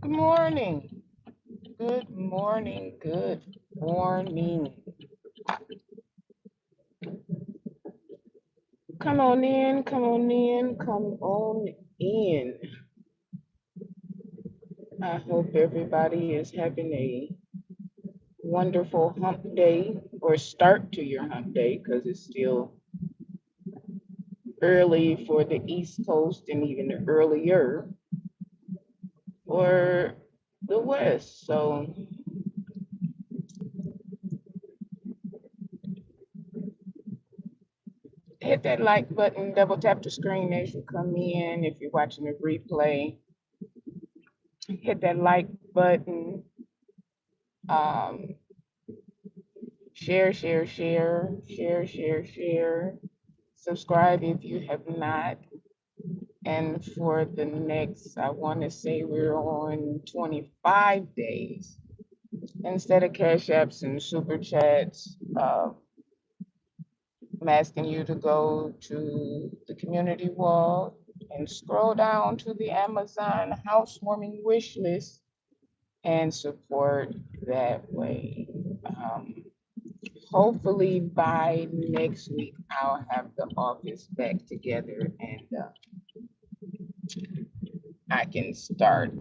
Good morning. Good morning. Good morning. Come on in. Come on in. Come on in. I hope everybody is having a wonderful hump day or start to your hump day because it's still early for the East Coast and even earlier for the West. So hit that like button, double tap the screen as you come in. If you're watching the replay, hit that like button. Um, share. Subscribe if you have not. And for the next, I want to say we're on 25 days. Instead of cash apps and super chats, I'm asking you to go to the community wall and scroll down to the Amazon housewarming wish list and support that way. Um, Hopefully by next week, I'll have the office back together and I can start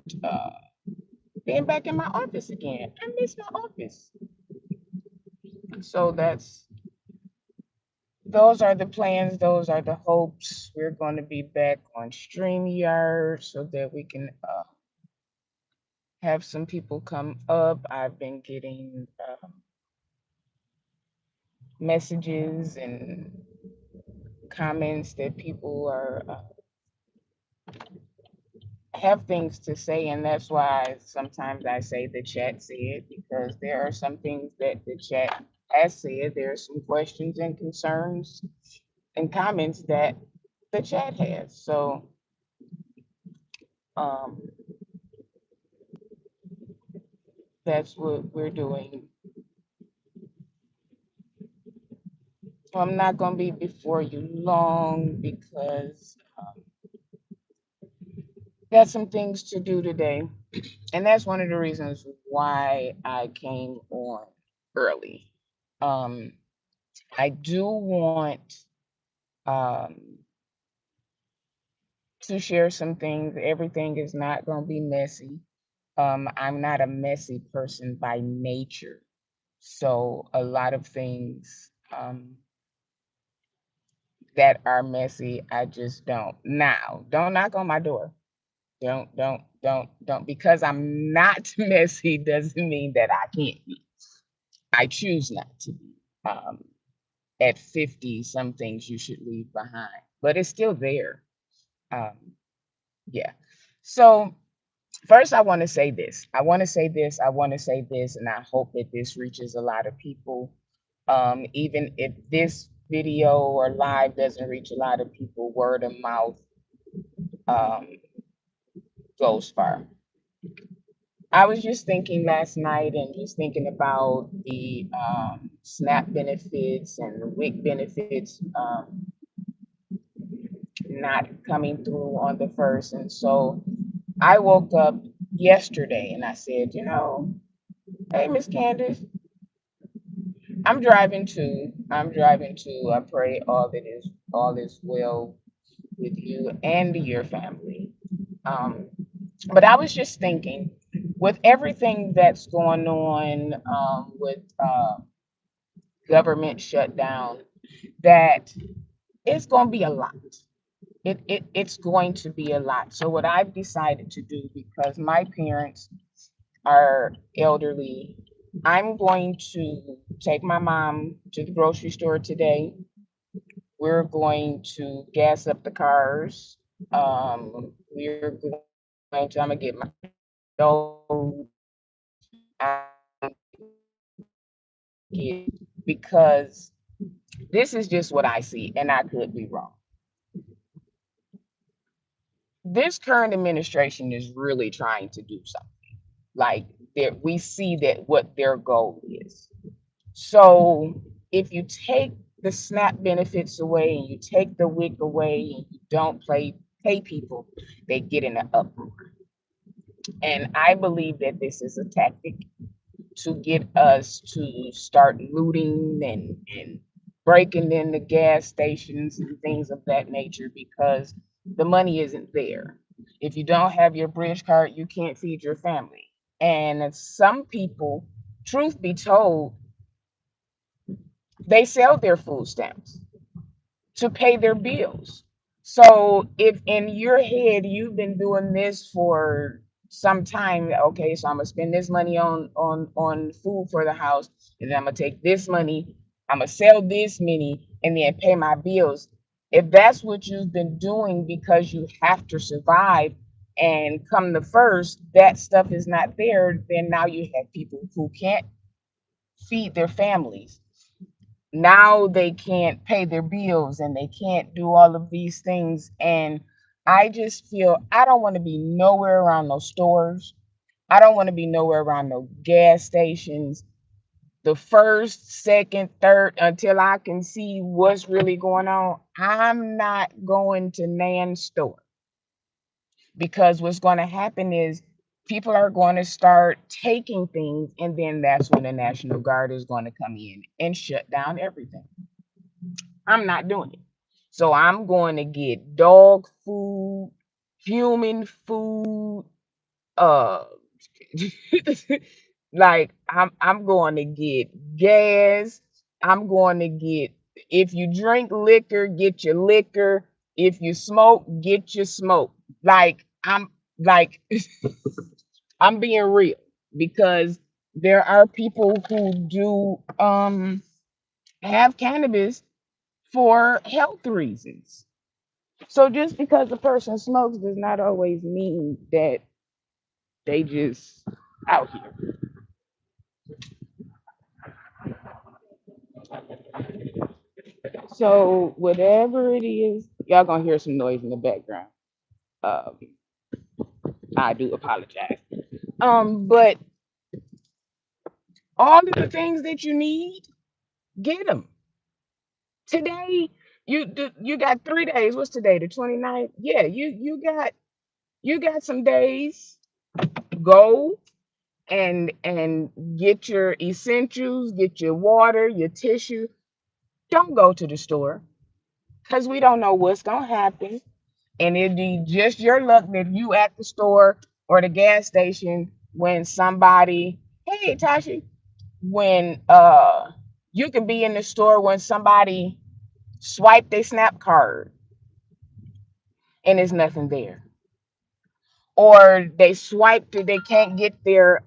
being back in my office again. I miss my office. So those are the plans, those are the hopes. We're going to be back on StreamYard so that we can have some people come up. I've been getting messages and comments that people are have things to say, and that's why sometimes I say the chat said, because there are some things that the chat has said. There are some questions and concerns and comments that the chat has. So um, that's what we're doing. I'm not going to be before you long because got some things to do today, and that's one of the reasons why I came on early. Um, I do want um, to share some things. Everything is not going to be messy. I'm not a messy person by nature. So a lot of things that are messy, I just don't. Now, don't knock on my door. Don't. Because I'm not messy doesn't mean that I can't be. I choose not to be. Um, at 50, some things you should leave behind, but it's still there. Um, yeah. So first, I want to say this. I want to say this. I want to say this, and I hope that this reaches a lot of people. Even if this video or live doesn't reach a lot of people, word of mouth um, goes far. I was just thinking last night and just thinking about the SNAP benefits and the WIC benefits not coming through on the first. And so I woke up yesterday and I said, hey, Miss Candace, I'm driving to. I pray all is well with you and your family. Um, but I was just thinking, with everything that's going on with government shutdown, that it's going to be a lot. It's going to be a lot. So what I've decided to do, because my parents are elderly, I'm going to take my mom to the grocery store today. We're going to gas up the cars. We're going to, I'm gonna get my stove because this is just what I see, and I could be wrong. This current administration is really trying to do something. Like we see that what their goal is. So if you take the SNAP benefits away and you take the WIC away and you don't pay people, they get in an uproar. And I believe that this is a tactic to get us to start looting and breaking in the gas stations and things of that nature because the money isn't there. If you don't have your bridge card, you can't feed your family. And some people, truth be told, they sell their food stamps to pay their bills. So if in your head you've been doing this for some time, okay, so I'm gonna spend this money on food for the house, and then I'm gonna take this money, I'm gonna sell this many, and then pay my bills. If that's what you've been doing because you have to survive, and come the first, that stuff is not there, then now you have people who can't feed their families. Now they can't pay their bills and they can't do all of these things. And I just feel I don't want to be nowhere around those stores. I don't want to be nowhere around no gas stations. The first, second, third, until I can see what's really going on, I'm not going to Nan store because what's going to happen is people are going to start taking things, and then that's when the National Guard is going to come in and shut down everything. I'm not doing it. So I'm going to get dog food, human food, uh like I'm going to get gas. I'm going to get, if you drink liquor, get your liquor. If you smoke, get your smoke. Like like I'm being real because there are people who do have cannabis for health reasons. So just because a person smokes does not always mean that they just out here. So whatever it is, y'all gonna hear some noise in the background. Um, I do apologize. But all of the things that you need, get them today. You got 3 days. What's today? The 29th. Yeah, you got some days. Go and get your essentials, get your water, your tissue. Don't go to the store because we don't know what's gonna happen. And it'd be just your luck that you at the store or the gas station when somebody, hey Tashi, when you could be in the store when somebody swiped their snap card and there's nothing there. Or they swiped it, they can't get their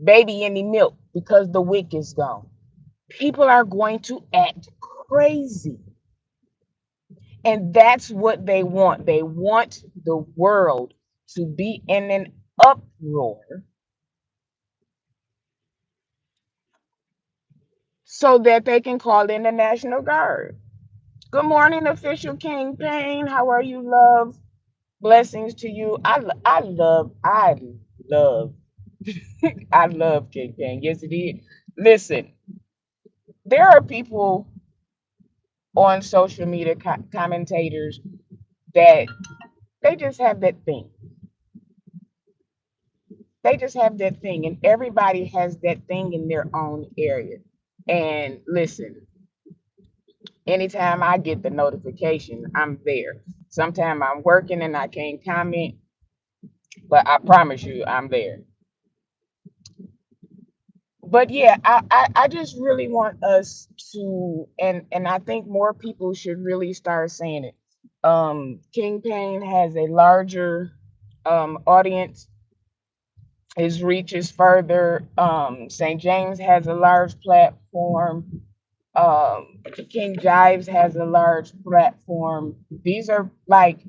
baby any milk because the wick is gone. People are going to act crazy. And that's what they want. They want the world to be in an uproar so that they can call in the National Guard. Good morning, official King Payne. How are you, love? Blessings to you. Love, I love King Payne. Yes, it is. Listen, there are people on social media commentators that they just have that thing. They just have that thing, and everybody has that thing in their own area. And listen, anytime I get the notification, I'm there. Sometimes I'm working and I can't comment, but I promise you I'm there. But yeah, I just really want us to, and I think more people should really start saying it. King Payne has a larger audience. His reach is further. St. James has a large platform. King Jives has a large platform. These are like,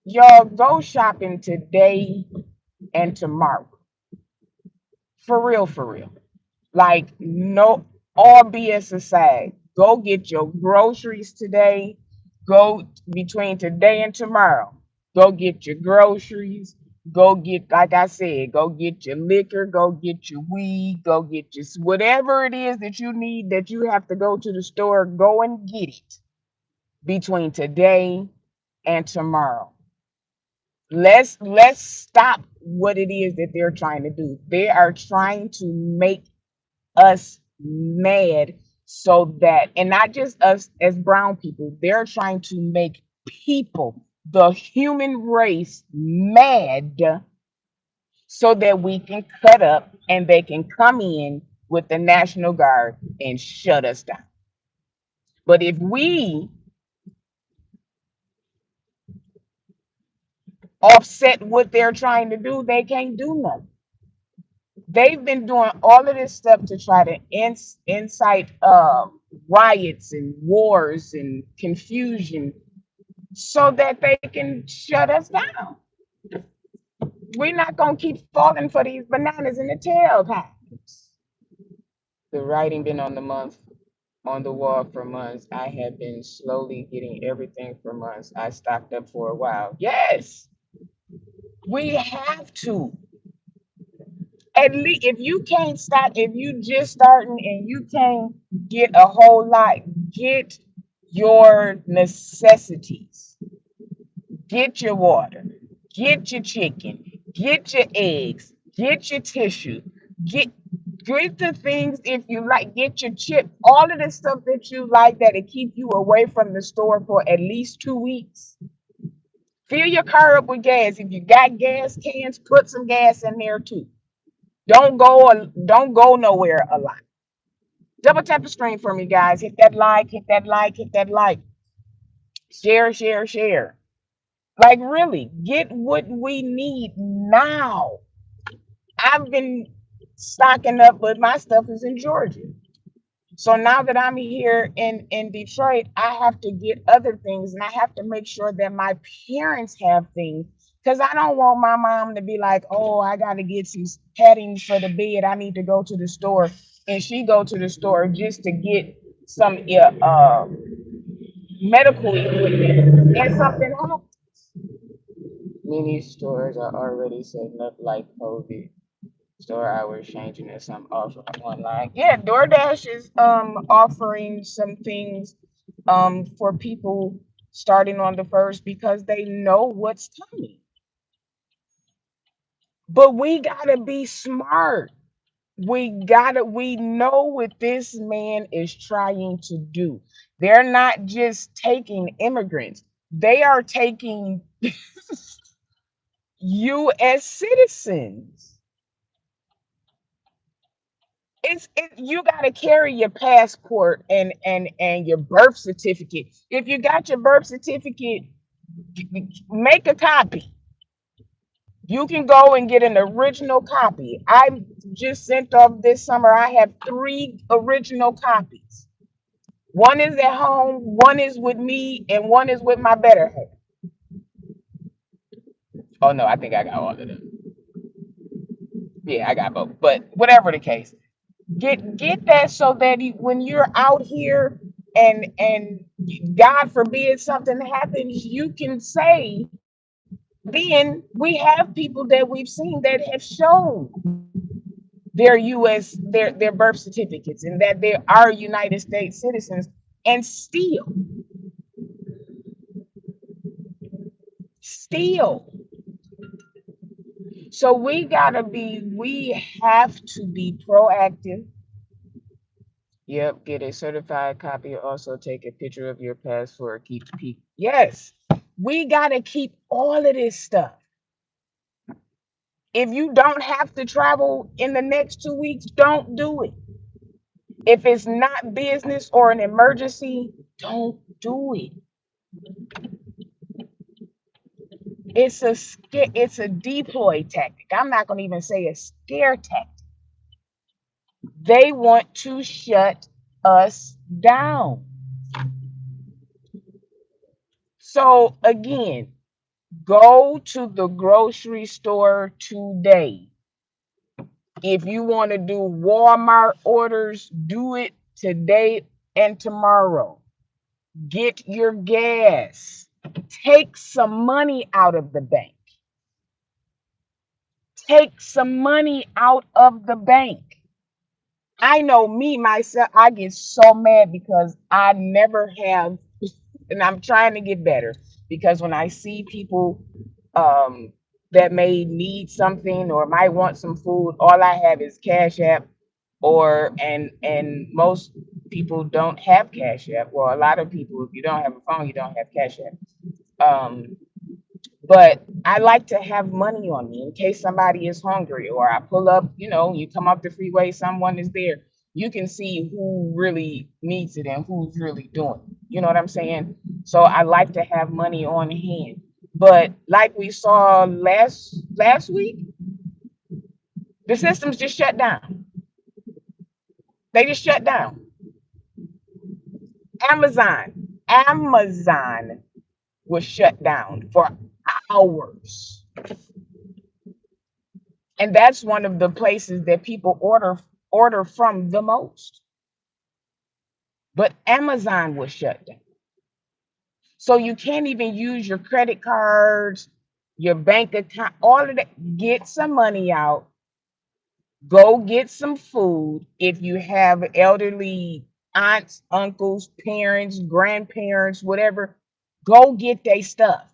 y'all go shopping today and tomorrow. For real, for real. Like, no, all BS aside, go get your groceries today. Go between today and tomorrow. Go get your groceries. Go get, like I said, go get your liquor. Go get your weed. Go get your whatever it is that you need that you have to go to the store. Go and get it between today and tomorrow. Let's stop what it is that they're trying to do. They are trying to make us mad so that, and not just us as brown people, they're trying to make people, the human race, mad so that we can cut up and they can come in with the National Guard and shut us down. But if we offset what they're trying to do, they can't do nothing. They've been doing all of this stuff to try to incite riots and wars and confusion so that they can shut us down. We're not going to keep falling for these bananas in the tail times. The writing been on the wall for months. I have been slowly getting everything for months. I stocked up for a while. Yes, we have to. At least if you can't start, if you just starting and you can't get a whole lot, get your necessities. Get your water, get your chicken, get your eggs, get your tissue, get get the things if you like, get your chip, all of the stuff that you like that'll keep you away from the store for at least 2 weeks. Fill your car up with gas. If you got gas cans, put some gas in there too. Don't go nowhere a lot. Double tap the screen for me, guys. Hit that like, hit that like, hit that like. Share, share, share. Like really, get what we need now. I've been stocking up, but my stuff is in Georgia. So now that I'm here in Detroit, I have to get other things and I have to make sure that my parents have things because I don't want my mom to be like, oh, I got to get some padding for the bed. I need to go to the store. And she go to the store just to get some medical equipment and something else. Many stores are already setting up like COVID store hours changing and some offer online. Yeah, DoorDash is offering some things for people starting on the first because they know what's coming. But we gotta be smart. We know what this man is trying to do. They're not just taking immigrants, they are taking US citizens. You got to carry your passport and your birth certificate. If you got your birth certificate, make a copy. You can go and get an original copy. I just sent off this summer. I have 3 original copies. One is at home, one is with me, and one is with my better half. Oh no, I think I got all of them. Yeah, I got both. But whatever the case, get that so that when you're out here and God forbid something happens, you can say, then we have people that we've seen that have shown their their birth certificates and that they are United States citizens and still. So we have to be proactive. Yep, get a certified copy. Also, take a picture of your passport. Keep peek. Yes, we gotta keep all of this stuff. If you don't have to travel in the next 2 weeks, don't do it. If it's not business or an emergency, don't do it. It's a deploy tactic. I'm not gonna even say a scare tactic. They want to shut us down. So again, go to the grocery store today. If you want to do Walmart orders, do it today and tomorrow. Get your gas. Take some money out of the bank. Take some money out of the bank. I know me, myself, I get so mad because I never have, and I'm trying to get better because when I see people um, that may need something or might want some food. All I have is Cash App, or and most people don't have Cash App. Well, a lot of people, if you don't have a phone, you don't have Cash App. But I like to have money on me in case somebody is hungry, or I pull up, you come up the freeway, someone is there. You can see who really needs it and who's really doing it. You know what I'm saying? So I like to have money on hand. But like we saw last week, the systems just shut down. They just shut down. Amazon was shut down for hours. And that's one of the places that people order from the most. But Amazon was shut down. So you can't even use your credit cards, your bank account, all of that. Get some money out, go get some food. If you have elderly aunts, uncles, parents, grandparents, whatever, go get their stuff.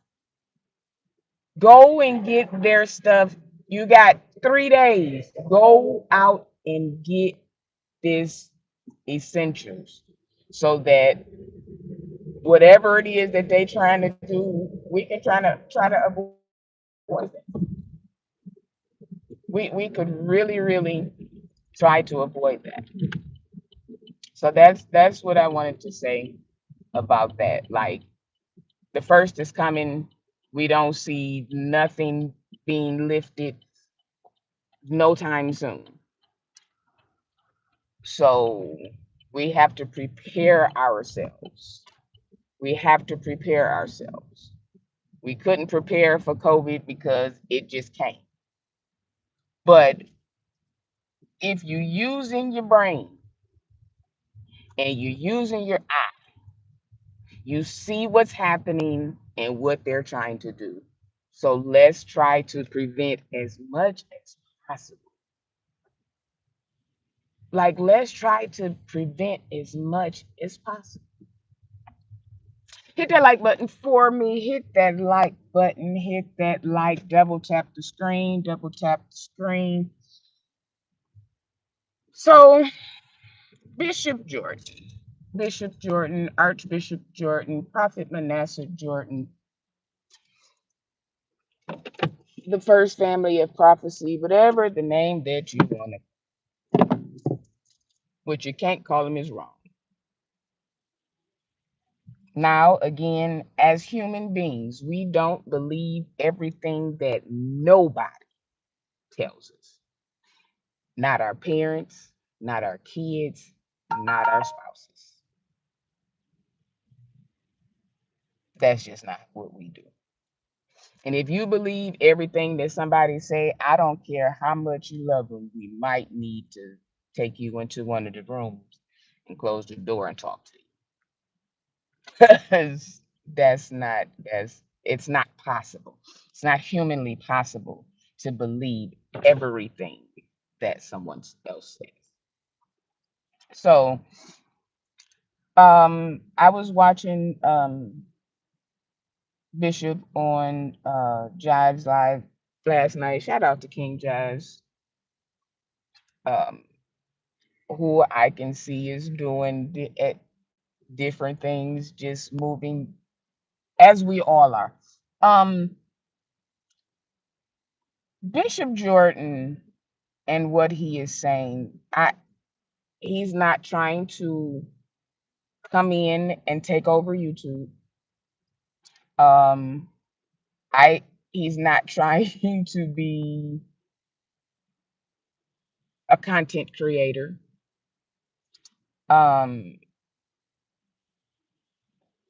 Go and get their stuff. You got 3 days. Go out and get this essentials so that whatever it is that they trying to do, we can try to avoid it. We could really try to avoid that. So that's what I wanted to say about that. Like, the first is coming. We don't see nothing being lifted no time soon. So we have to prepare ourselves. We have to prepare ourselves. We couldn't prepare for COVID because it just came. But if you're using your brain and you're using your eye, you see what's happening and what they're trying to do. So let's try to prevent as much as possible. Like, let's try to prevent as much as possible. Hit that like button for me. Hit that like button. Hit that like. Double tap the screen. Double tap the screen. So, Bishop Jordan, Bishop Jordan, Archbishop Jordan, Prophet Manasseh Jordan, the first family of prophecy, whatever the name that you want to, what you can't call him is wrong. Now, again, as human beings, we don't believe everything that nobody tells us. Not our parents, not our kids, not our spouses. That's just not what we do. And if you believe everything that somebody say, I don't care how much you love them, we might need to take you into one of the rooms and close the door and talk to you. Because it's not possible. It's not humanly possible to believe everything that someone else says. So I was watching Bishop on Jives Live last night. Shout out to King Jives, um, who I can see is doing different things, just moving as we all are. Um, Bishop Jordan and what he is saying, he's not trying to come in and take over YouTube. Um, I he's not trying to be a content creator. Um,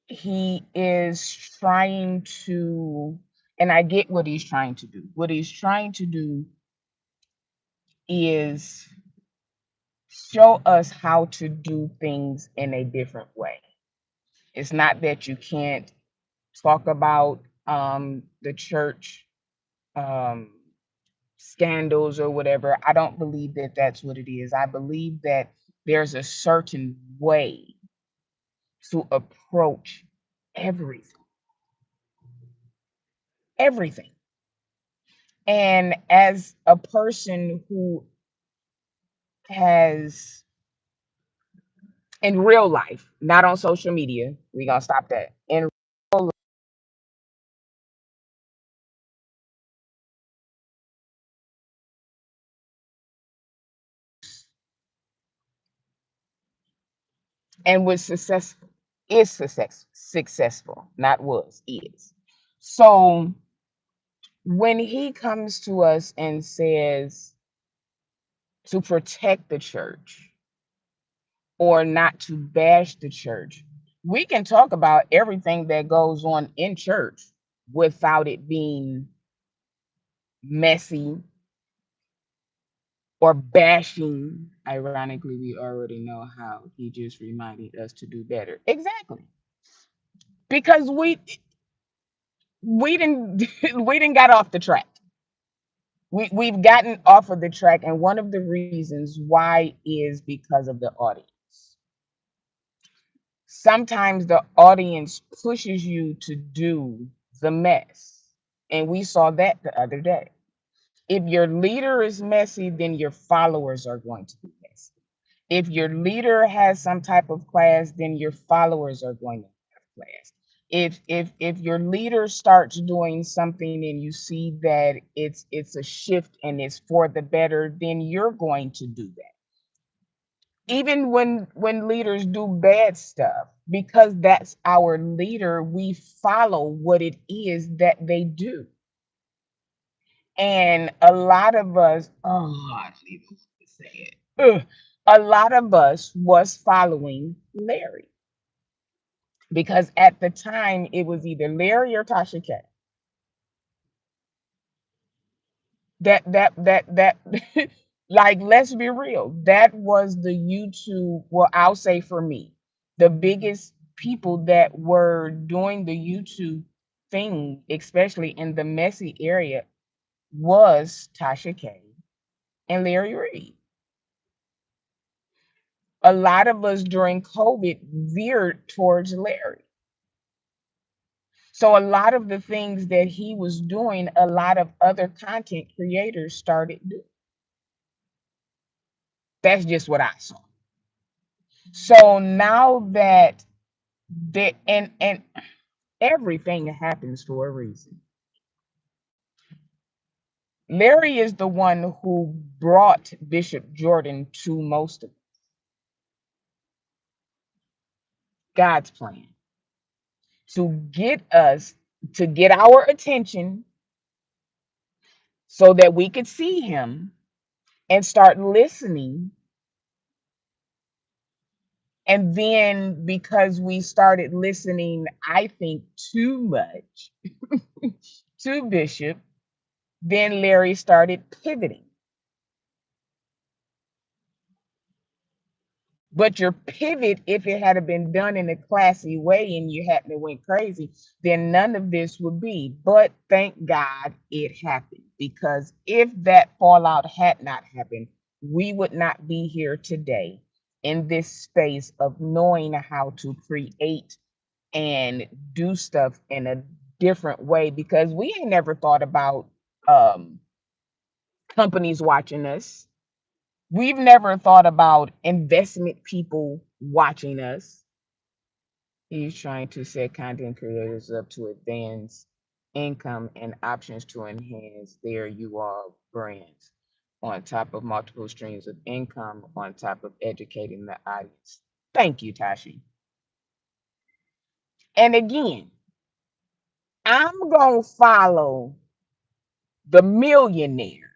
he is trying to, and I get what he's trying to do. What he's trying to do is show us how to do things in a different way. It's not that you can't talk about the church um, scandals or whatever. I don't believe that that's what it is. I believe that there's a certain way to approach everything. Everything. And as a person who has, in real life, not on social media, we're going to stop that. In and was successful, is successful, not was, is. So when he comes to us and says to protect the church or not to bash the church, we can talk about everything that goes on in church without it being messy or bashing. Ironically, we already know how he just reminded us to do better. Exactly. Because we didn't we didn't got off the track. We've gotten off of the track, and one of the reasons why is because of the audience. Sometimes the audience pushes you to do the mess. And we saw that the other day. If your leader is messy, then your followers are going to be messy. If your leader has some type of class, then your followers are going to have class. If your leader starts doing something and you see that it's a shift and it's for the better, then you're going to do that. Even when leaders do bad stuff, because that's our leader, we follow what it is that they do. And a lot of us, oh, I don't even want to say it. Ugh. A lot of us was following Larry because at the time it was either Larry or Tasha K. That like, let's be real, that was the YouTube, well, I'll say for me, the biggest people that were doing the YouTube thing, especially in the messy area, was Tasha K and Larry Reed. A lot of us during COVID veered towards Larry. So a lot of the things that he was doing, a lot of other content creators started doing. That's just what I saw. So now that and everything happens for a reason. Larry is the one who brought Bishop Jordan to most of God's plan to get us to get our attention so that we could see him and start listening. And then because we started listening, I think too much to Bishop, then Larry started pivoting. But your pivot, if it had been done in a classy way and you hadn't went crazy, then none of this would be. But thank God it happened, because if that fallout had not happened, we would not be here today in this space of knowing how to create and do stuff in a different way, because we ain't never thought about um, companies watching us. We've never thought about investment people watching us. He's trying to set content creators up to advance income and options to enhance their UR brands on top of multiple streams of income, on top of educating the audience. Thank you, Tashi. And again, I'm going to follow the millionaire,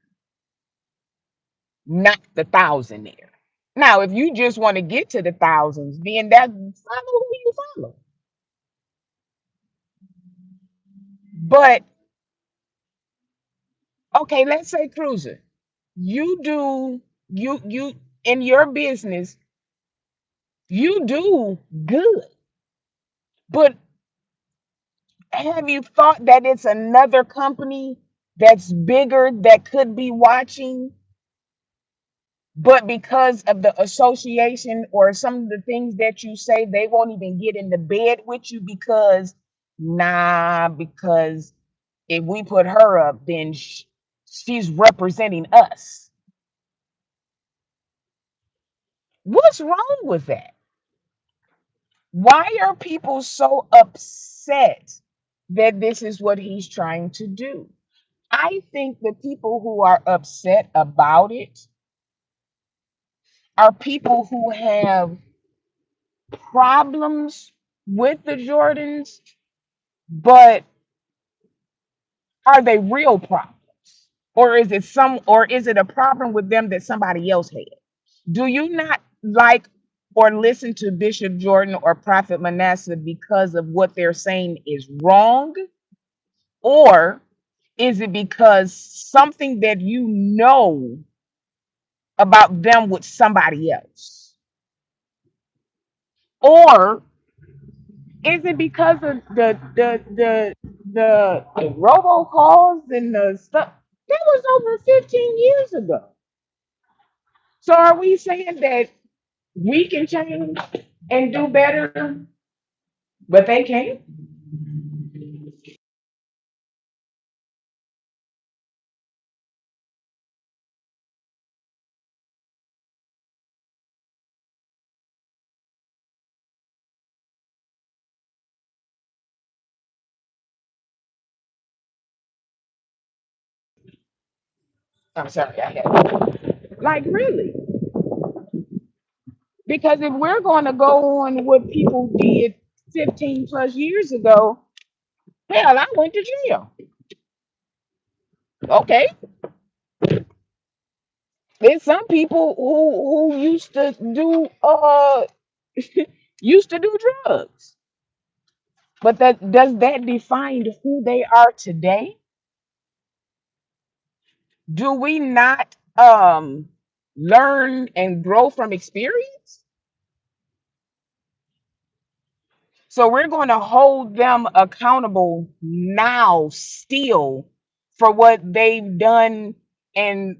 not the thousandaire. Now, if you just want to get to the thousands, then that follow who you follow. But okay, let's say cruiser. You do you in your business, you do good. But have you thought that it's another company that's bigger that could be watching, but because of the association or some of the things that you say, they won't even get in the bed with you because, nah, because if we put her up, then She's representing us. What's wrong with that? Why are people so upset that this is what he's trying to do? I think the people who are upset about it are people who have problems with the Jordans, but are they real problems? Or is it a problem with them that somebody else had? Do you not like or listen to Bishop Jordan or Prophet Manasseh because of what they're saying is wrong? Or is it because something that you know about them with somebody else? Or is it because of the robocalls and the stuff? That was over 15 years ago. So are we saying that we can change and do better, but they can't? I'm sorry, I had like really. Because if we're going to go on what people did 15 plus years ago, hell, I went to jail. Okay. There's some people who used to do drugs. But that does that define who they are today? Do we not learn and grow from experience? So we're going to hold them accountable now still for what they've done and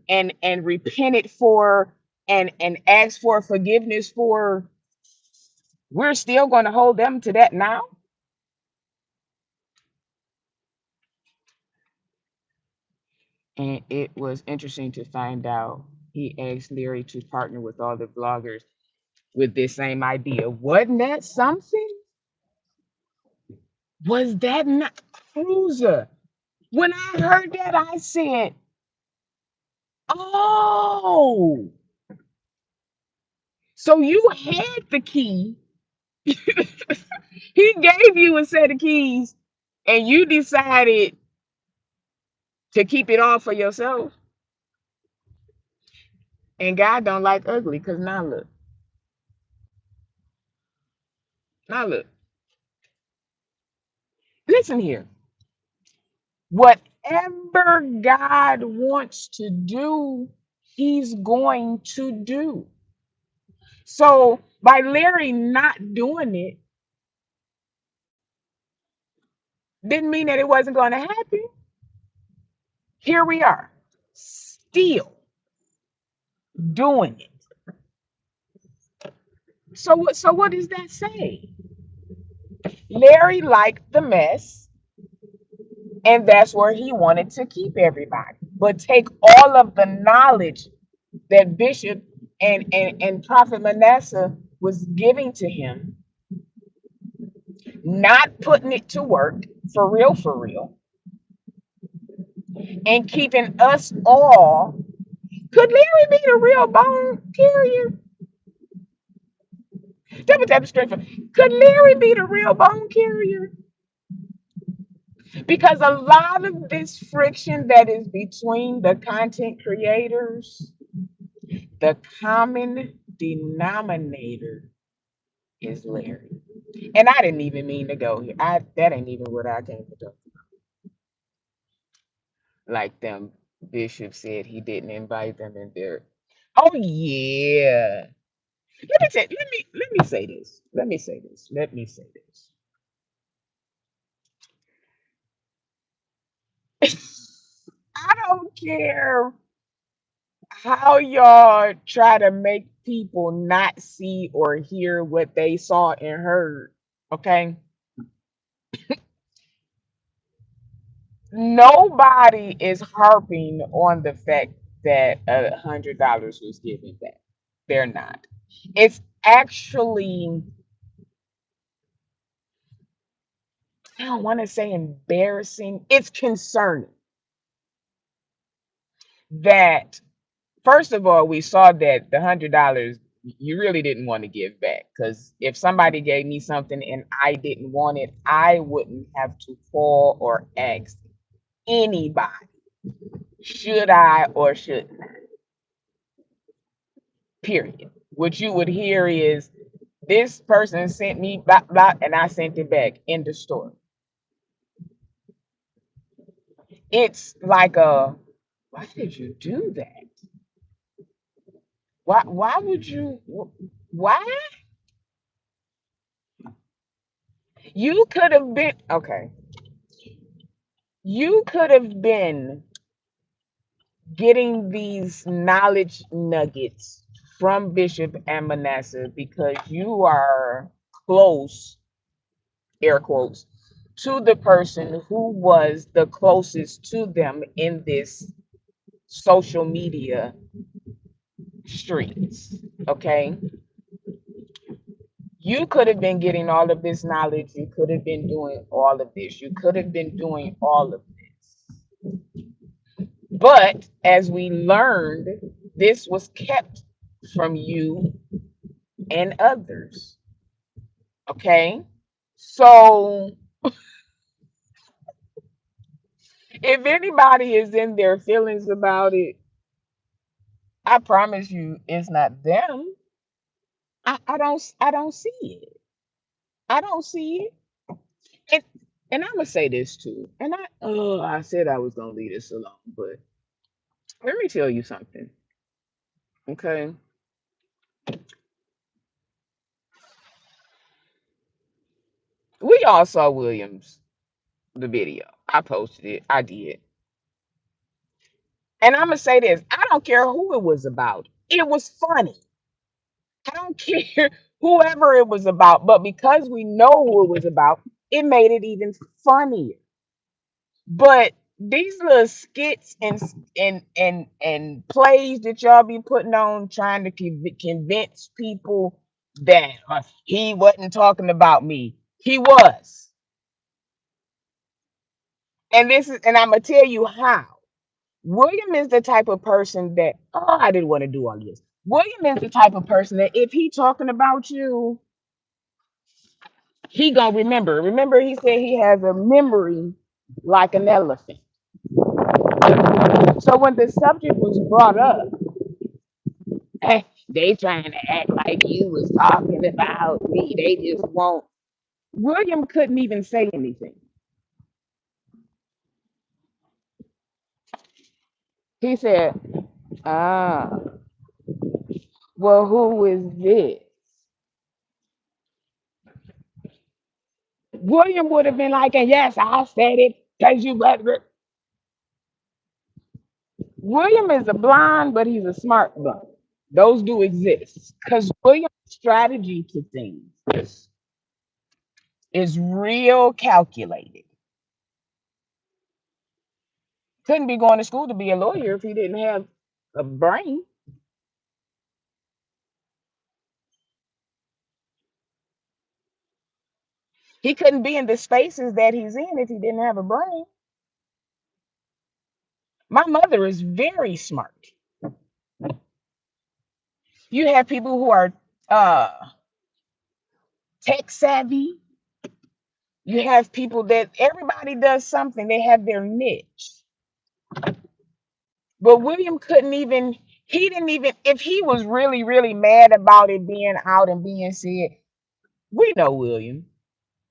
repented for and asked for forgiveness for. We're still going to hold them to that now. And it was interesting to find out he asked Larry to partner with all the bloggers with this same idea. Wasn't that something? Was that not Cruiser? When I heard that, I said, "Oh, so you had the key. He gave you a set of keys, and you decided to keep it all for yourself." And God don't like ugly, because now look, listen here. Whatever God wants to do, He's going to do. So by Larry not doing it, didn't mean that it wasn't going to happen. Here we are, still doing it. So what does that say? Larry liked the mess, and that's where he wanted to keep everybody. But take all of the knowledge that Bishop and Prophet Manasseh was giving to him, not putting it to work for real, and keeping us all. Could Larry be the real bone carrier? Tell me straight. Could Larry be the real bone carrier? Because a lot of this friction that is between the content creators, the common denominator is Larry. And I didn't even mean to go here. That ain't even what I came to talk. Like them Bishop said he didn't invite them in there. Oh yeah. Let me say this. I don't care how y'all try to make people not see or hear what they saw and heard. Okay. Nobody is harping on the fact that $100 was given back. They're not. It's actually, I don't want to say embarrassing. It's concerning that, first of all, we saw that the $100 you really didn't want to give back, because if somebody gave me something and I didn't want it, I wouldn't have to call or ask anybody, should I or shouldn't I? Period. What you would hear is, this person sent me blah blah and I sent it back. End of story. It's like a, why did you do that? Why would you, why? You could have been, okay. You could have been getting these knowledge nuggets from Bishop and Manasseh because you are close, air quotes, to the person who was the closest to them in this social media streets. Okay. You could have been getting all of this knowledge. You could have been doing all of this. You could have been doing all of this. But as we learned, this was kept from you and others. Okay. So if anybody is in their feelings about it, I promise you it's not them. I don't see it. I don't see it. And and I'm gonna say this too. And I said I was gonna leave this alone, but let me tell you something. Okay. We all saw Williams the video. I posted it. I did. And I'm gonna say this. I don't care who it was about. It was funny. I don't care whoever it was about, but because we know who it was about, it made it even funnier. But these little skits and plays that y'all be putting on, trying to convince people that he wasn't talking about me, he was. And I'm gonna tell you how. William is the type of person that, oh, I didn't want to do all this. William is the type of person that if he talking about you, he gonna remember. Remember, he said he has a memory like an elephant. So when the subject was brought up, they trying to act like you was talking about me. They just won't. William couldn't even say anything. He said, "Ah, well, who is this?" William would have been like, "And yes, I said it because you better." William is a blonde, but he's a smart blonde. Those do exist because William's strategy to things is real calculated. Couldn't be going to school to be a lawyer if he didn't have a brain. He couldn't be in the spaces that he's in if he didn't have a brain. My mother is very smart. You have people who are uh, tech savvy. You have people that everybody does something, they have their niche. But William couldn't even, he didn't even, if he was really, really mad about it being out and being said, we know William,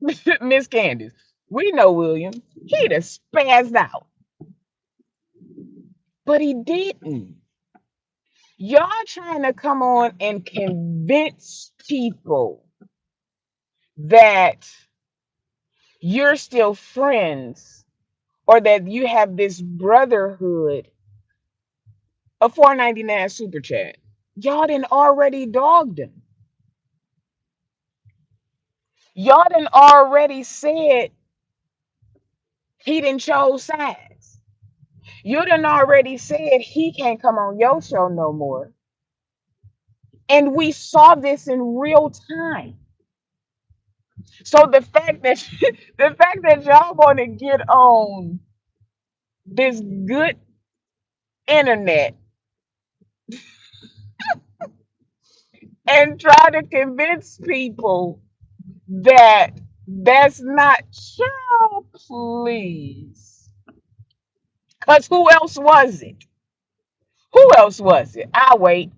Miss Candace, we know William. He'd have spazzed out, but he didn't. Y'all trying to come on and convince people that you're still friends or that you have this brotherhood. A 4.99 super chat. Y'all done already dogged him. Y'all done already said He done chose sides. You done already said he can't come on your show no more. And we saw this in real time. So the fact that the fact that y'all want to get on this good internet and try to convince people that that's not true, please. Because who else was it? Who else was it? I'll wait.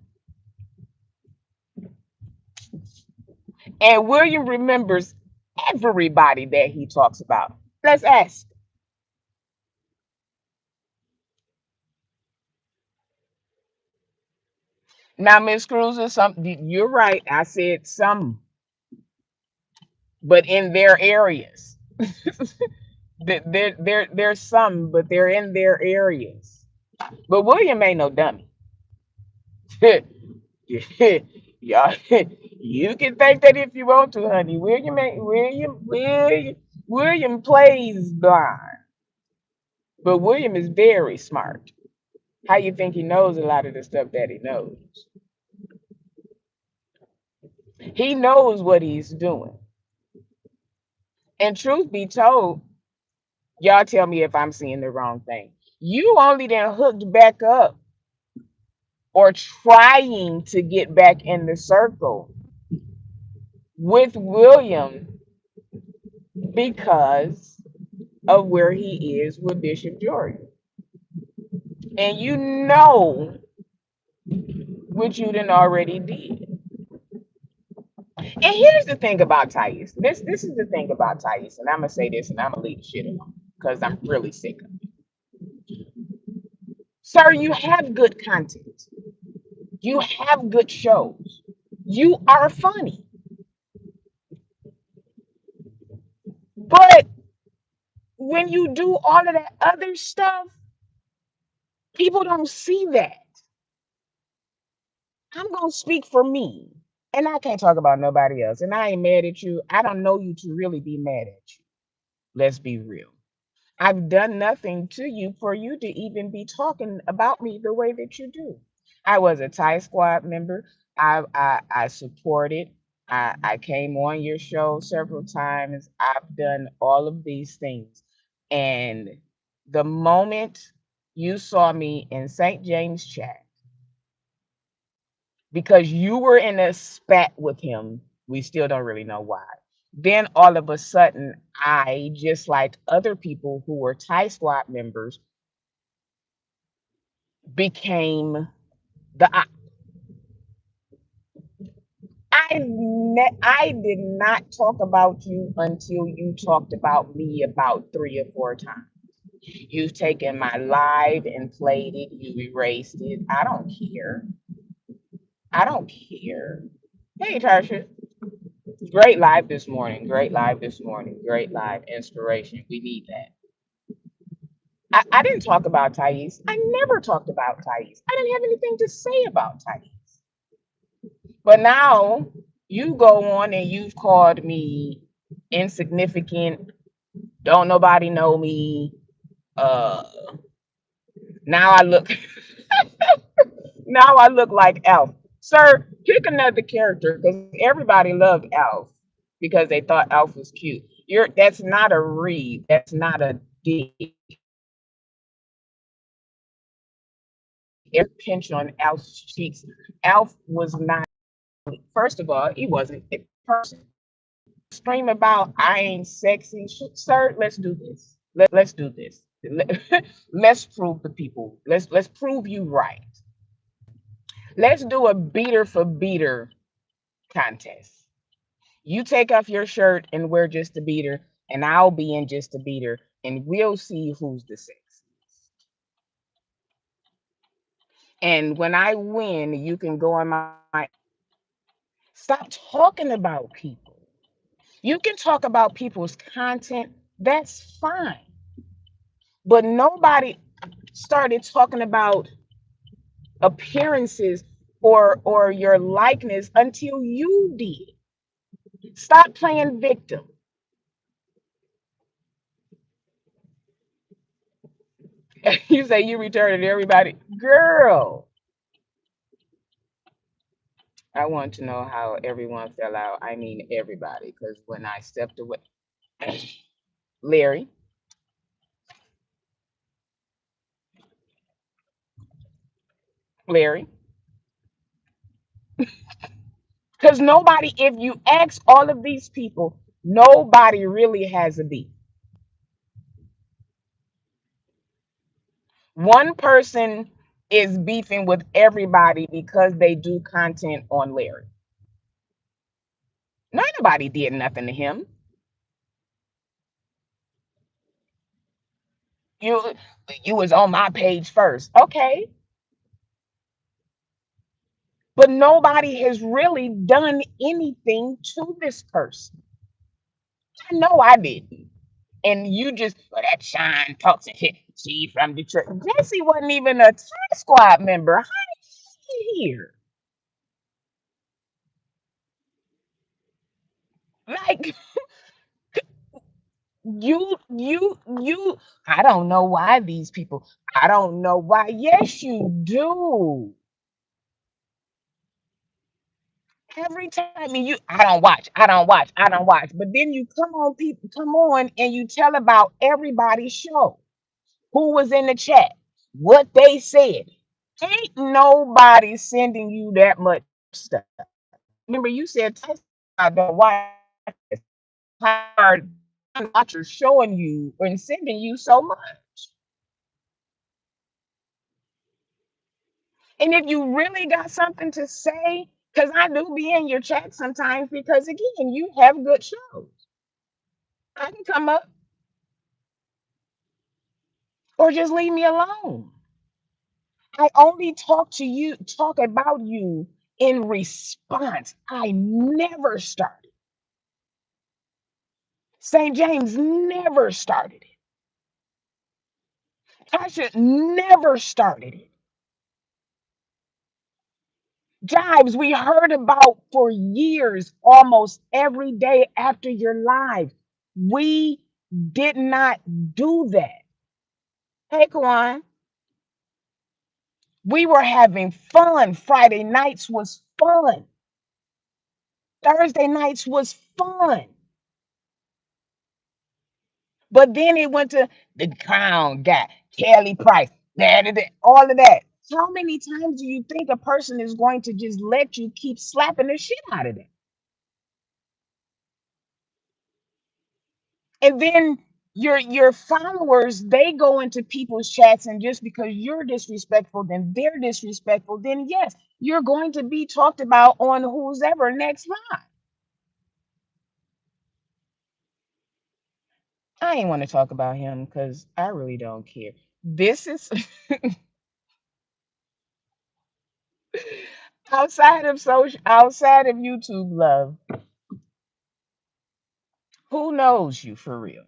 And William remembers everybody that he talks about. Let's ask. Now, Miss Cruiser, you're right. I said some, but in their areas. There's some, but they're in their areas. But William ain't no dummy. Y'all, you can think that if you want to, honey. William plays blind, but William is very smart. How you think he knows a lot of the stuff that he knows? He knows what he's doing. And truth be told, y'all tell me if I'm seeing the wrong thing. You only then hooked back up or trying to get back in the circle with William because of where he is with Bishop Jordan. And you know what you done already did. And here's the thing about Thais. This is the thing about Thais, and I'm gonna say this and I'm gonna leave the shit alone because I'm really sick of it. Sir, you have good content. You have good shows. You are funny. But when you do all of that other stuff, people don't see that. I'm gonna speak for me. And I can't talk about nobody else. And I ain't mad at you. I don't know you to really be mad at you. Let's be real. I've done nothing to you for you to even be talking about me the way that you do. I was a Thai Squad member. I supported. I came on your show several times. I've done all of these things. And the moment you saw me in St. James chat, because you were in a spat with him, we still don't really know why. Then all of a sudden, I, just like other people who were Thai Squad members, became the I did not talk about you until you talked about me about 3 or 4 times. You've taken my live and played it, you erased it. I don't care. I don't care. Hey Tasha. Great live this morning. Great live this morning. Great live inspiration. We need that. I didn't talk about Thais. I never talked about Thais. I didn't have anything to say about Thais. But now you go on and you've called me insignificant. Don't nobody know me. Uh, now I look now I look like Alf. Sir, pick another character because everybody loved Alf because they thought Alf was cute. That's not a read. That's not a dig. Every pinch on Alf's cheeks. Alf was not. First of all, he wasn't a person. Scream about I ain't sexy. Sir, let's do this. Let's do this. Let's prove the people. Let's prove you right. Let's do a beater for beater contest. You take off your shirt and wear just a beater, and I'll be in just a beater, and we'll see who's the sexiest. And when I win, you can go on my stop talking about people. You can talk about people's content, that's fine. But nobody started talking about appearances or your likeness until you did. Stop playing victim. You say you returned everybody. Girl, I want to know how everyone fell out. I mean everybody, because when I stepped away, Larry, Larry, because nobody, if you ask all of these people, nobody really has a beef. One person is beefing with everybody because they do content on Larry. Nobody did nothing to him. You you was on my page first. Okay. But nobody has really done anything to this person. I know I didn't. And you just, well, that Shine talks and she from Detroit. Jesse wasn't even a Tide Squad member. How did he here? Like you I don't know why these people, I don't know why. Yes, you do. Every time you, I don't watch. But then you come on and you tell about everybody's show. Who was in the chat? What they said. Ain't nobody sending you that much stuff. Remember, you said I don't watch this. Hard watchers showing you and sending you so much. And if you really got something to say, because I do be in your chat sometimes, because again, you have good shows. I can come up or just leave me alone. I only talk about you in response. I never started. St. James never started it. Tasha never started it. Jibes, we heard about for years, almost every day after your live. We did not do that. Hey, Kwan, we were having fun. Friday nights was fun. Thursday nights was fun. But then it went to the Crown guy, Kelly Price, all of that. How many times do you think a person is going to just let you keep slapping the shit out of them? And then your followers, they go into people's chats, and just because you're disrespectful, then they're disrespectful, then yes, you're going to be talked about on who's ever next live. I ain't want to talk about him because I really don't care. This is outside of YouTube love. Who knows you for real?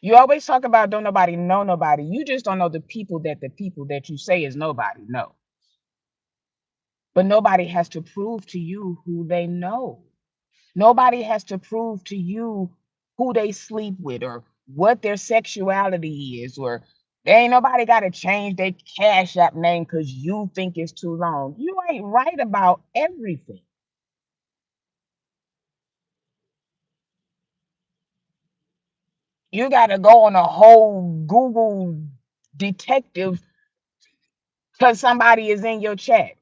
You always talk about don't nobody know nobody. You just don't know the people that you say is nobody know. But nobody has to prove to you who they know. Nobody has to prove to you who they sleep with or what their sexuality is, or they ain't nobody got to change their cash app name because you think it's too long. You ain't right about everything. You got to go on a whole Google detective because somebody is in your chat.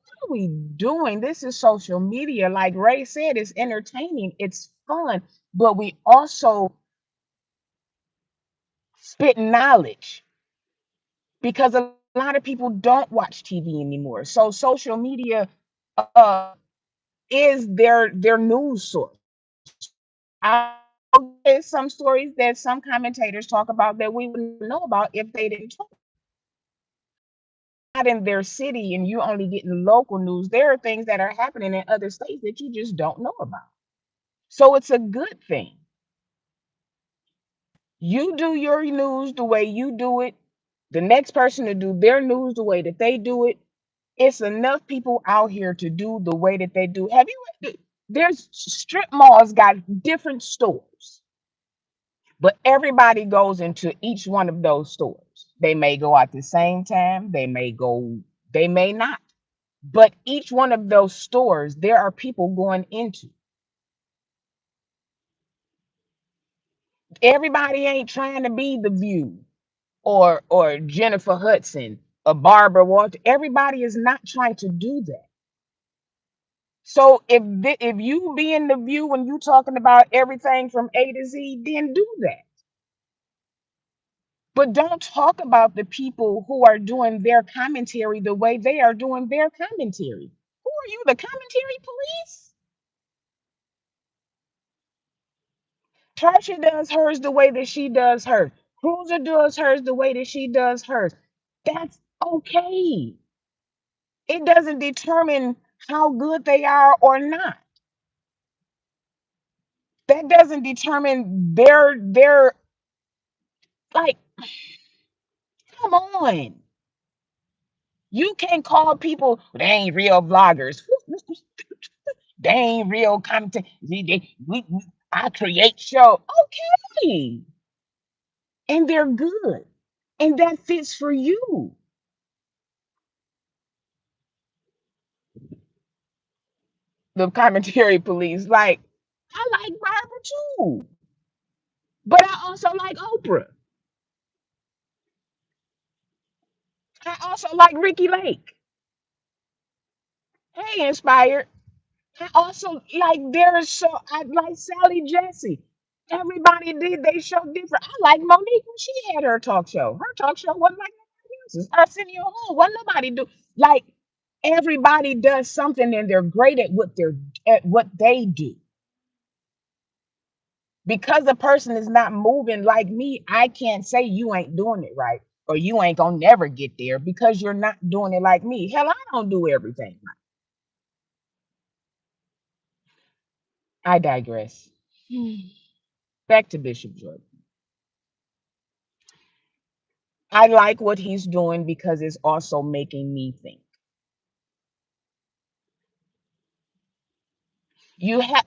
What are we doing? This is social media. Like Ray said, it's entertaining, it's fun, but we also spit knowledge because a lot of people don't watch TV anymore. So social media uh, is their news source. I there's some stories that some commentators talk about that we wouldn't know about if they didn't talk. Not in their city and you only getting local news. There are things that are happening in other states that you just don't know about. So it's a good thing. You do your news the way you do it. The next person to do their news the way that they do it. It's enough people out here to do the way that they do. Have you? There's strip malls got different stores, but everybody goes into each one of those stores. They may go at the same time, they may not. But each one of those stores, there are people going into. Everybody ain't trying to be the View or Jennifer Hudson or Barbara Walter. Everybody is not trying to do that. So if you be in the View when you talking about everything from A to Z, then do that. But don't talk about the people who are doing their commentary the way they are doing their commentary. Who are you, the commentary police? Tasha does hers the way that she does hers. Cruiser does hers the way that she does hers. That's okay. It doesn't determine how good they are or not. That doesn't determine their like, come on. You can't call people they ain't real vloggers. They ain't real content. I create show. Okay. And they're good. And that fits for you. The commentary police, like, I like Barbara too. But I also like Oprah. I also like Ricky Lake. Hey, Inspired. I also like there's so I like Sally Jesse. Everybody did they show different. I like Monique when she had her talk show. Her talk show wasn't like nobody else's. Arsenio Hall, wasn't nobody do like everybody does something and they're great at what they do. Because a person is not moving like me, I can't say you ain't doing it right or you ain't gonna never get there because you're not doing it like me. Hell, I don't do everything right. I digress. Back to Bishop Jordan. I like what he's doing because it's also making me think. You have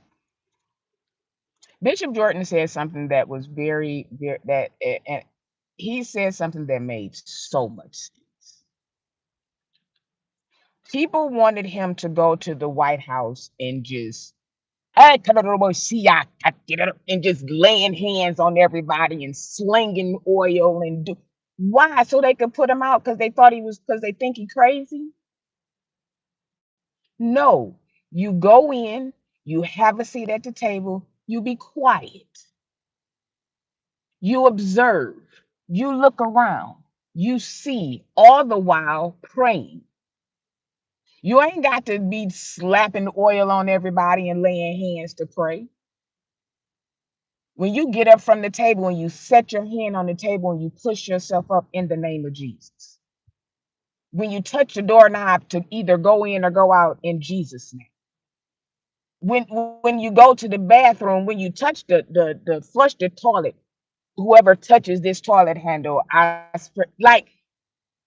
Bishop Jordan said something that was very and he said something that made so much sense. People wanted him to go to the White House and just "Hey, see ya," and just laying hands on everybody and slinging oil and do why? So they could put him out because they thought he was because they think he crazy? No. You go in, you have a seat at the table, you be quiet, you observe, you look around, you see, all the while praying. You ain't got to be slapping oil on everybody and laying hands to pray. When you get up from the table and you set your hand on the table and you push yourself up in the name of Jesus. When you touch the doorknob to either go in or go out in Jesus' name. When when you go to the bathroom, when you touch the flush the toilet, whoever touches this toilet handle, like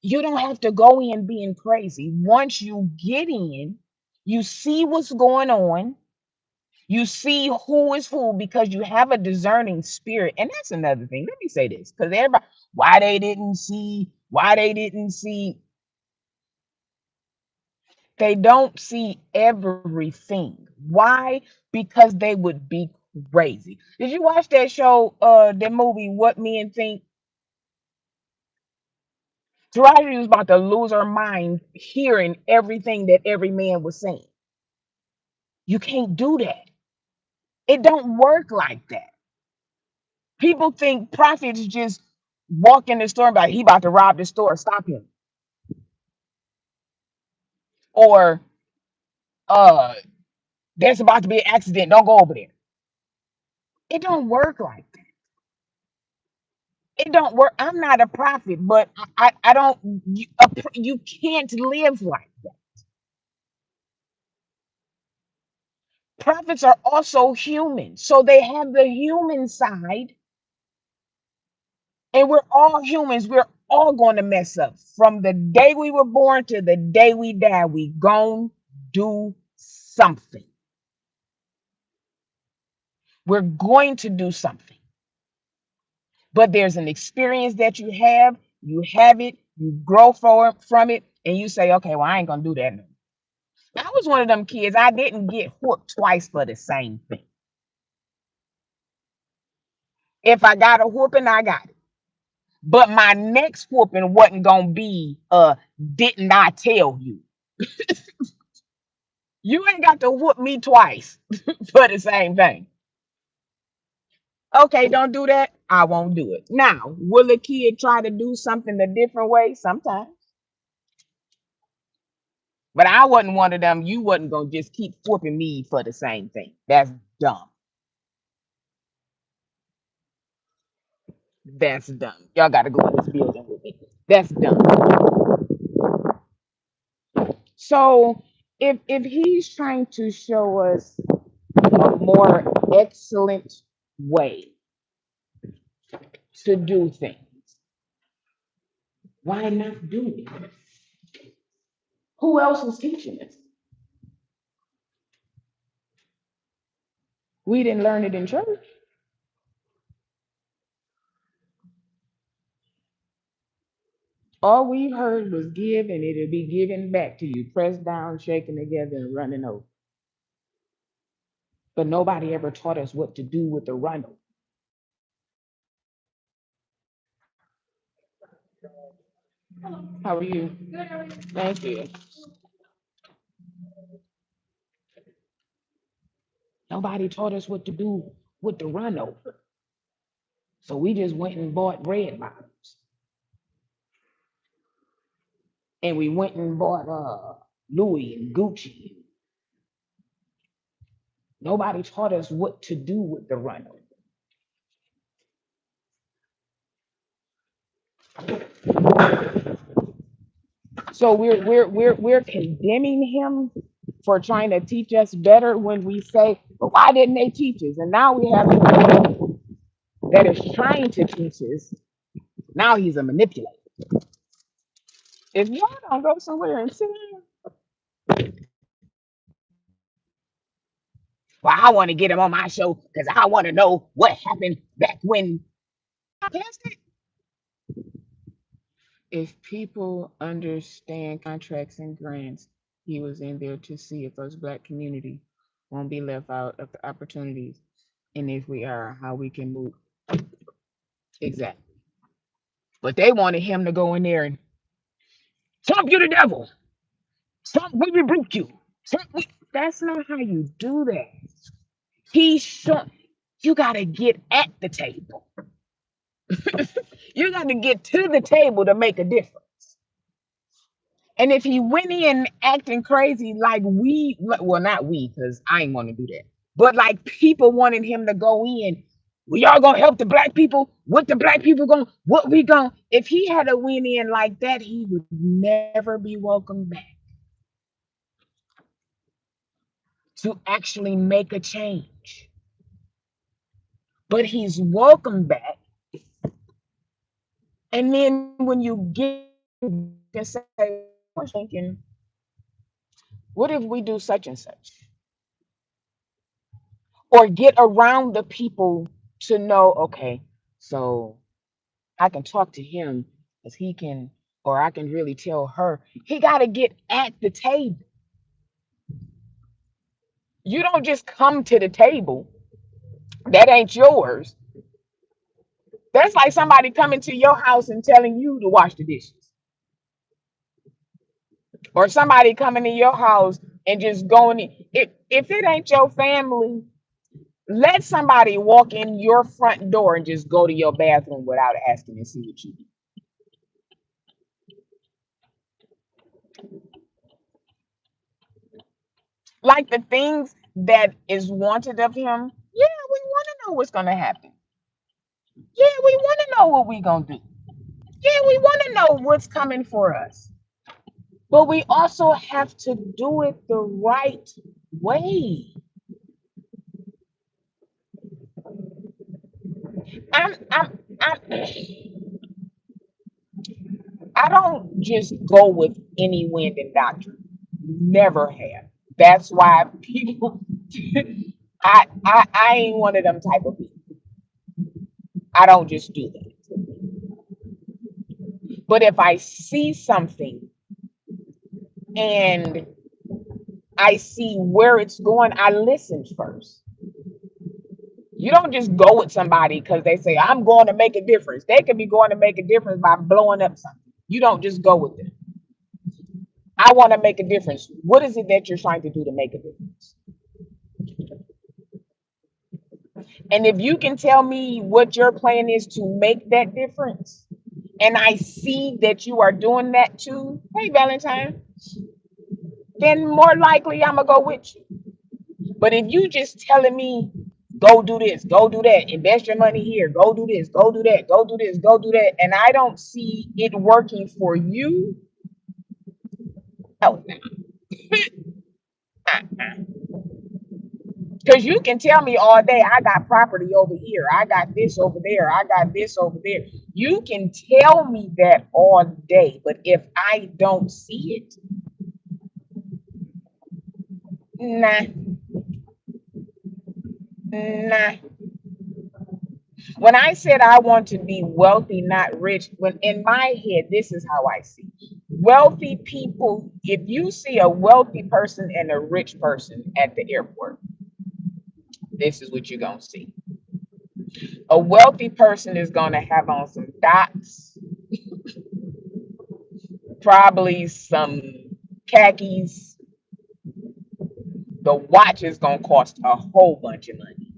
you don't have to go in being crazy. Once you get in, you see what's going on. You see who is who because you have a discerning spirit. And that's another thing. Let me say this because everybody, why they didn't see, they don't see everything. Why? Because they would be crazy. Did you watch that show, that movie, What Men Think? Taraji was about to lose her mind hearing everything that every man was saying. You can't do that. It don't work like that. People think prophets just walk in the store and be like, he about to rob the store, stop him. Or uh there's about to be an accident, don't go over there. It don't work like that. It don't work. I'm not a prophet, but I don't you can't live like that. Prophets are also human. So they have the human side, and we're all humans. We're all going to mess up. From the day we were born to the day we die, we gon' do something. We're going to do something. But there's an experience that you have, You have it, you grow from it, and you say, okay, well, I ain't gonna do that no more. I was one of them kids. I didn't get whooped twice for the same thing. If I got a whooping, I got it. But my next whooping wasn't gonna be didn't I tell you? You ain't got to whoop me twice for the same thing. Okay, don't do that. I won't do it. Now, will a kid try to do something a different way? Sometimes. But I wasn't one of them. You wasn't gonna just keep whooping me for the same thing. That's dumb. That's dumb. Y'all gotta go in this building with me. That's dumb. So if he's trying to show us a more excellent way to do things, why not do it? Who else is teaching us? We didn't learn it in church. All we heard was give and it'll be given back to you, pressed down, shaken together, and running over. But nobody ever taught us what to do with the run over. How are you? Thank you. Nobody taught us what to do with the run over. So we just went and bought red bottoms. And we went and bought Louis and Gucci. Nobody taught us what to do with the run over. So we're condemning him for trying to teach us better when we say, but why didn't they teach us? And now we have someone that is trying to teach us. Now he's a manipulator. If y'all don't go somewhere and sit down, well, I want to get him on my show because I want to know what happened back when. If people understand contracts and grants, he was in there to see if us black community won't be left out of the opportunities. And if we are, how we can move. Exactly. But they wanted him to go in there and Trump, you the devil. Trump, we rebuke you. Trump, that's not how you do that. He's showing you got to get at the table. You got to get to the table to make a difference. And if he went in acting crazy like well, not we, because I ain't want to do that, but like people wanted him to go in, we all gonna help the black people. What the black people going what we going if he had a went in like that, he would never be welcome back to actually make a change. But he's welcome back. And then when you get to say, we're thinking, what if we do such and such? Or get around the people to know, okay, so I can talk to him as he can, or I can really tell her. He got to get at the table. You don't just come to the table that ain't yours. That's like somebody coming to your house and telling you to wash the dishes, or somebody coming to your house and just going in. If it ain't your family, let somebody walk in your front door and just go to your bathroom without asking and see what you do. Like the things that is wanted of him, yeah, we want to know what's gonna happen. Yeah, we want to know what we gonna do. Yeah, we want to know what's coming for us. But we also have to do it the right way. I'm I don't just go with any wind and doctrine. Never have. That's why people I ain't one of them type of people. I don't just do that. But if I see something and I see where it's going, I listen first. You don't just go with somebody because they say, I'm going to make a difference. They could be going to make a difference by blowing up something. You don't just go with them. I want to make a difference. What is it that you're trying to do to make a difference? And if you can tell me what your plan is to make that difference, and I see that you are doing that too, hey, Valentine, then more likely I'm going to go with you. But if you just telling me, go do this, go do that, invest your money here, go do this, go do that, go do this, go do that, and I don't see it working for you, oh, because you can tell me all day, I got property over here, I got this over there, I got this over there. You can tell me that all day, but if I don't see it, nah, nah. When I said I want to be wealthy, not rich, when in my head, this is how I see it. Wealthy people, if you see a wealthy person and a rich person at the airport, this is what you're going to see. A wealthy person is going to have on some dots, probably some khakis. The watch is going to cost a whole bunch of money.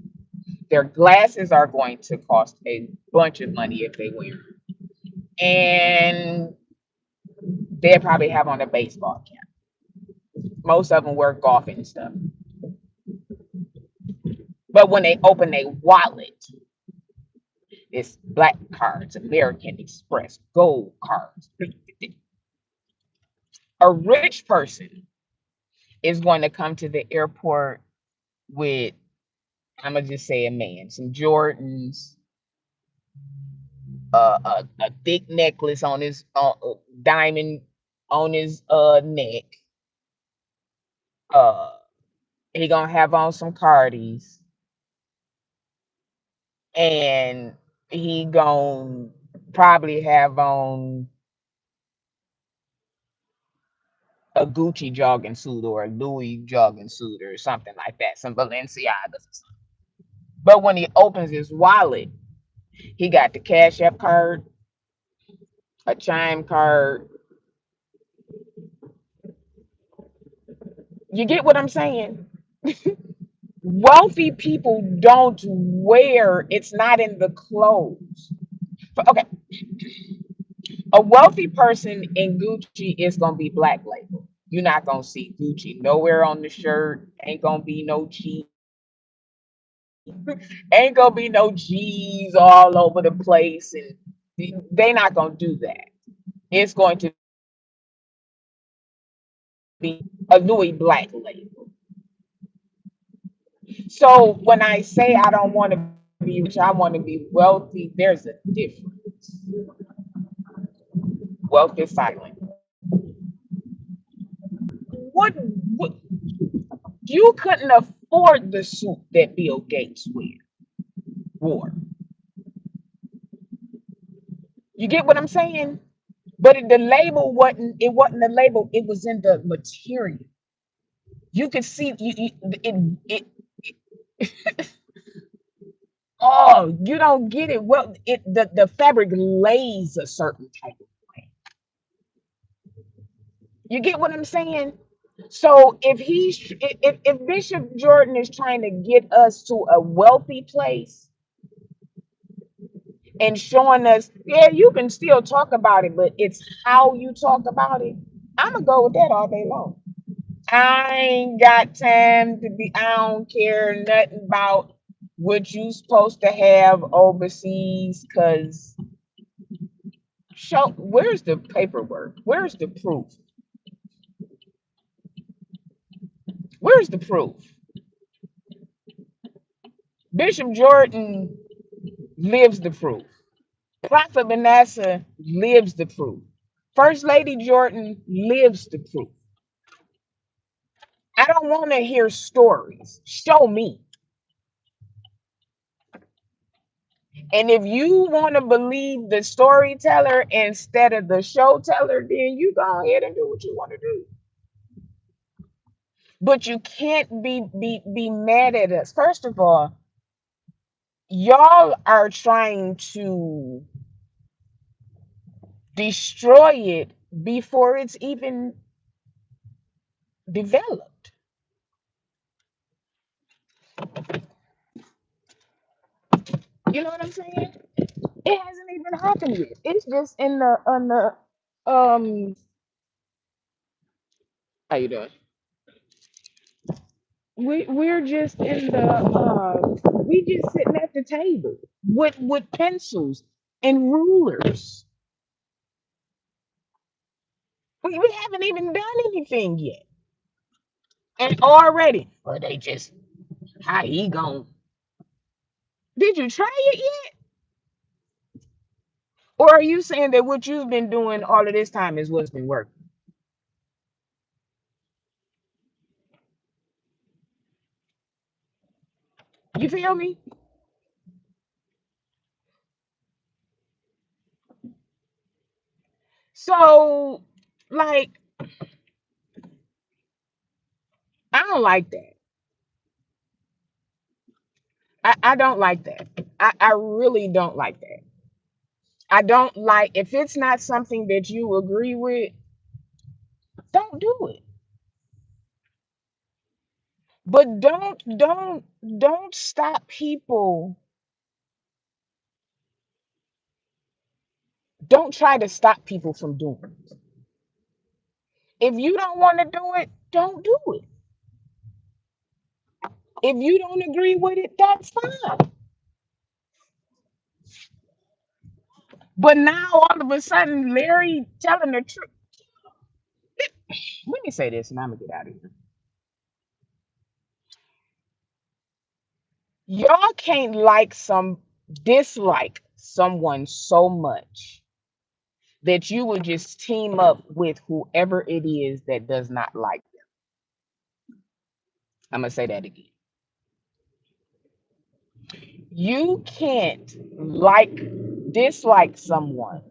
Their glasses are going to cost a bunch of money if they wear them. And they'll probably have on a baseball cap. Most of them wear golfing stuff. But when they open their wallet, it's black cards, American Express, gold cards. A rich person is going to come to the airport with, I'm gonna just say a man, some Jordans, a thick necklace on his diamond on his neck. Uh, he gonna have on some Cardis, and he gonna probably have on a Gucci jogging suit or a Louis jogging suit or something like that, some Balenciagas or something. But when he opens his wallet, he got the Cash App card, a Chime card. You get what I'm saying? Wealthy people don't wear, it's not in the clothes. Okay, a wealthy person in Gucci is gonna be black label. You're not gonna see Gucci nowhere on the shirt. Ain't gonna be no G. Ain't gonna be no G's all over the place, and they not gonna do that. It's going to be a Louis black label. So when I say I don't want to be rich, I want to be wealthy. There's a difference. Wealth is silent. What you couldn't afford the suit that Bill Gates wore. You get what I'm saying? But the label wasn't. It wasn't the label. It was in the material. You could see it. Oh, you don't get it. Well, the fabric lays a certain type of way. You get what I'm saying? So if Bishop Jordan is trying to get us to a wealthy place and showing us, yeah, you can still talk about it, but it's how you talk about it. I'm gonna go with that all day long. I ain't got time to be. I don't care nothing about what you supposed to have overseas. Cause show where's the paperwork? Where's the proof? Where's the proof? Bishop Jordan lives the proof. Prophet Manasseh lives the proof. First Lady Jordan lives the proof. I don't want to hear stories. Show me. And if you want to believe the storyteller instead of the show teller, then you go ahead and do what you want to do. But you can't be mad at us. First of all, y'all are trying to destroy it before it's even developed. You know what I'm saying? It hasn't even happened yet. It's just in the on the how you doing? We're just in the we just sitting at the table with pencils and rulers. We haven't even done anything yet. And already, well, they just how he going? Did you try it yet? Or are you saying that what you've been doing all of this time is what's been working? You feel me? So, like, I don't like that. I don't like that. I really don't like that. I don't like if it's not something that you agree with, don't do it. But don't stop people. Don't try to stop people from doing it. If you don't want to do it, don't do it. If you don't agree with it, that's fine. But now all of a sudden, Larry telling the truth. Let me say this, and I'm gonna get out of here. Y'all can't dislike someone so much that you will just team up with whoever it is that does not like them. I'm gonna say that again. You can't dislike someone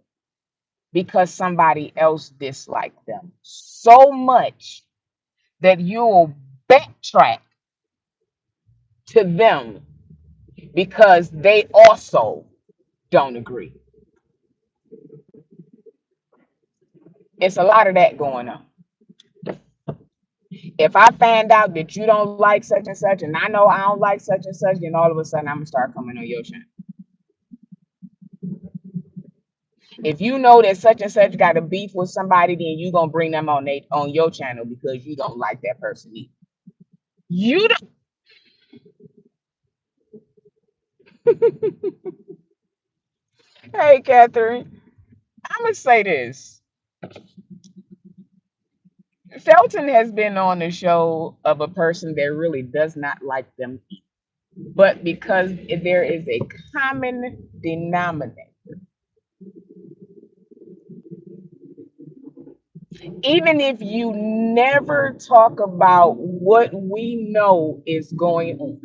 because somebody else disliked them so much that you'll backtrack to them because they also don't agree. It's a lot of that going on. If I find out that you don't like such and such, and I know I don't like such and such, then all of a sudden I'm gonna start coming on your channel. If you know that such and such got a beef with somebody, then you gonna bring them on your channel because you don't like that person either. You don't. Hey, Catherine, I'm gonna say this. Felton has been on the show of a person that really does not like them, but because there is a common denominator. Even if you never talk about what we know is going on,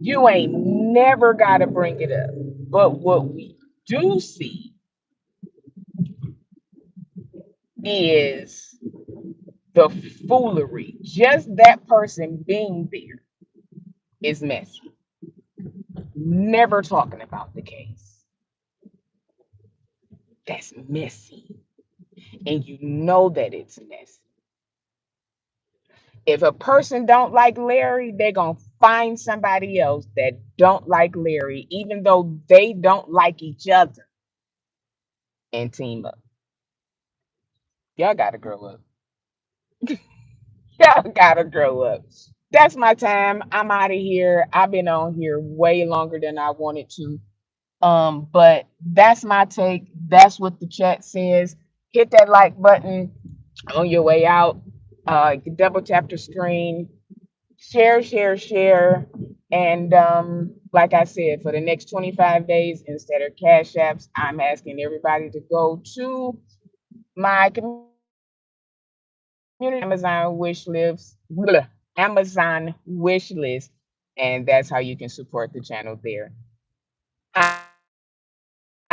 you ain't never got to bring it up. But what we do see is the foolery. Just that person being there is messy. Never talking about the case. That's messy. And you know that it's messy. If a person don't like Larry, they're going to find somebody else that don't like Larry, even though they don't like each other, and team up. Y'all got to grow up. Y'all got to grow up. That's my time. I'm out of here. I've been on here way longer than I wanted to. But that's my take. That's what the chat says. Hit that like button on your way out. Double tap the screen. Share, share, share. And like I said, for the next 25 days, instead of cash apps, I'm asking everybody to go to my community Amazon wish list, Amazon wish list, and that's how you can support the channel there.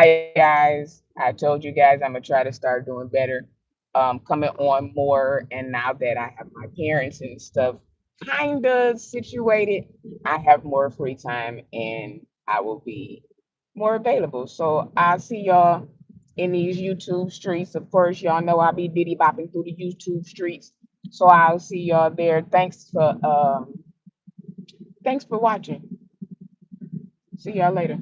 Hi guys. I told you guys I'm gonna try to start doing better. Coming on more, and now that I have my parents and stuff kinda situated, I have more free time and I will be more available. So I'll see y'all in these YouTube streets. Of course, y'all know I'll be diddy bopping through the YouTube streets. So I'll see y'all there. Thanks for watching. See y'all later.